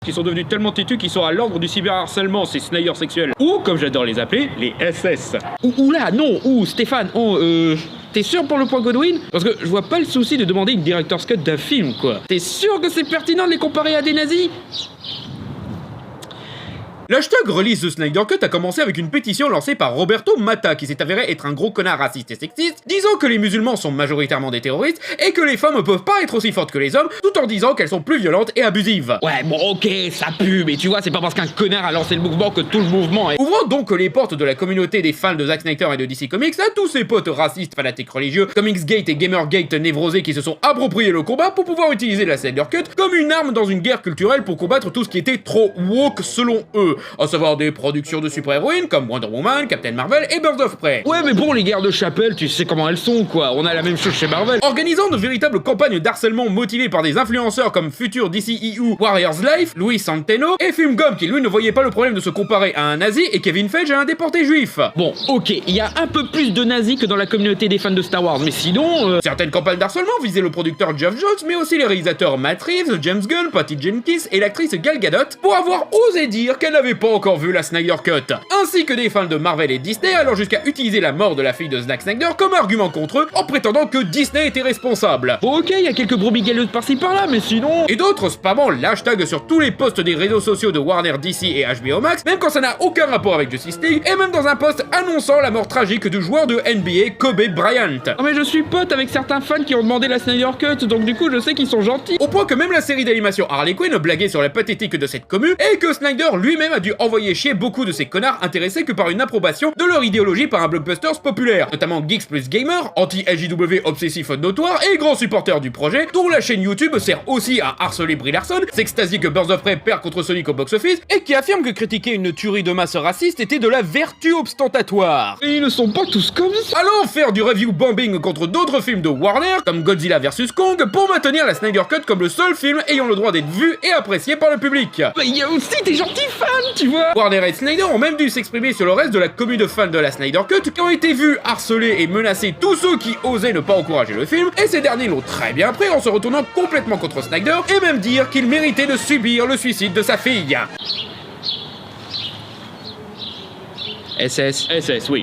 Qui sont devenus tellement têtus qu'ils sont à l'ordre du cyberharcèlement, ces Snyder sexuels. Ou, comme j'adore les appeler, les SS. Oula, non, Stéphane, t'es sûr pour le point Godwin? Parce que je vois pas le souci de demander une director's cut d'un film, quoi. T'es sûr que c'est pertinent de les comparer à des nazis? L'hashtag release the Snyder Cut a commencé avec une pétition lancée par Roberto Matta, qui s'est avéré être un gros connard raciste et sexiste, disant que les musulmans sont majoritairement des terroristes et que les femmes peuvent pas être aussi fortes que les hommes, tout en disant qu'elles sont plus violentes et abusives. Ouais, bon, ok, ça pue, mais tu vois, c'est pas parce qu'un connard a lancé le mouvement que tout le mouvement est... Ouvrant donc les portes de la communauté des fans de Zack Snyder et de DC Comics à tous ces potes racistes, fanatiques religieux, Comicsgate et Gamergate névrosés qui se sont appropriés le combat pour pouvoir utiliser la Snyder Cut comme une arme dans une guerre culturelle pour combattre tout ce qui était trop woke selon eux, à savoir des productions de super-héroïnes comme Wonder Woman, Captain Marvel et Birds of Prey. Ouais, mais bon, les guerres de chapelle, tu sais comment elles sont, quoi. On a la même chose chez Marvel. Organisant de véritables campagnes d'harcèlement motivées par des influenceurs comme futur DCEU Warriors Life, Louis Santeno et Fumgum qui lui ne voyait pas le problème de se comparer à un nazi et Kevin Feige à un déporté juif. Bon, ok, il y a un peu plus de nazis que dans la communauté des fans de Star Wars, mais sinon... Certaines campagnes d'harcèlement visaient le producteur Geoff Johns, mais aussi les réalisateurs Matt Reeves, James Gunn, Patty Jenkins et l'actrice Gal Gadot pour avoir osé dire qu'elle n'avait pas encore vu la Snyder Cut, ainsi que des fans de Marvel et Disney allant jusqu'à utiliser la mort de la fille de Zack Snyder comme argument contre eux en prétendant que Disney était responsable. Bon, ok, il y a quelques brebis galeuses par-ci par-là, mais sinon... Et d'autres spammant l'hashtag sur tous les posts des réseaux sociaux de Warner, DC et HBO Max, même quand ça n'a aucun rapport avec Justice League, et même dans un post annonçant la mort tragique du joueur de NBA Kobe Bryant. Non mais je suis pote avec certains fans qui ont demandé la Snyder Cut, donc du coup je sais qu'ils sont gentils. Au point que même la série d'animation Harley Quinn blaguait sur la pathétique de cette commu, et que Snyder lui-même a dû envoyer chier beaucoup de ces connards intéressés que par une approbation de leur idéologie par un blockbuster populaire, notamment Geeks plus Gamer, anti-LJW obsessif notoire et grand supporter du projet, dont la chaîne YouTube sert aussi à harceler Brie Larson, s'extasie que Birds of Prey perd contre Sonic au box-office, et qui affirme que critiquer une tuerie de masse raciste était de la vertu ostentatoire. Et ils ne sont pas tous comme ça. Allons faire du review bombing contre d'autres films de Warner, comme Godzilla vs Kong, pour maintenir la Snyder Cut comme le seul film ayant le droit d'être vu et apprécié par le public. Mais il y a aussi des gentils fans, tu vois. Warner et Snyder ont même dû s'exprimer sur le reste de la commune de fans de la Snyder Cut qui ont été vus harceler et menacer tous ceux qui osaient ne pas encourager le film, et ces derniers l'ont très bien pris en se retournant complètement contre Snyder et même dire qu'il méritait de subir le suicide de sa fille. SS, oui.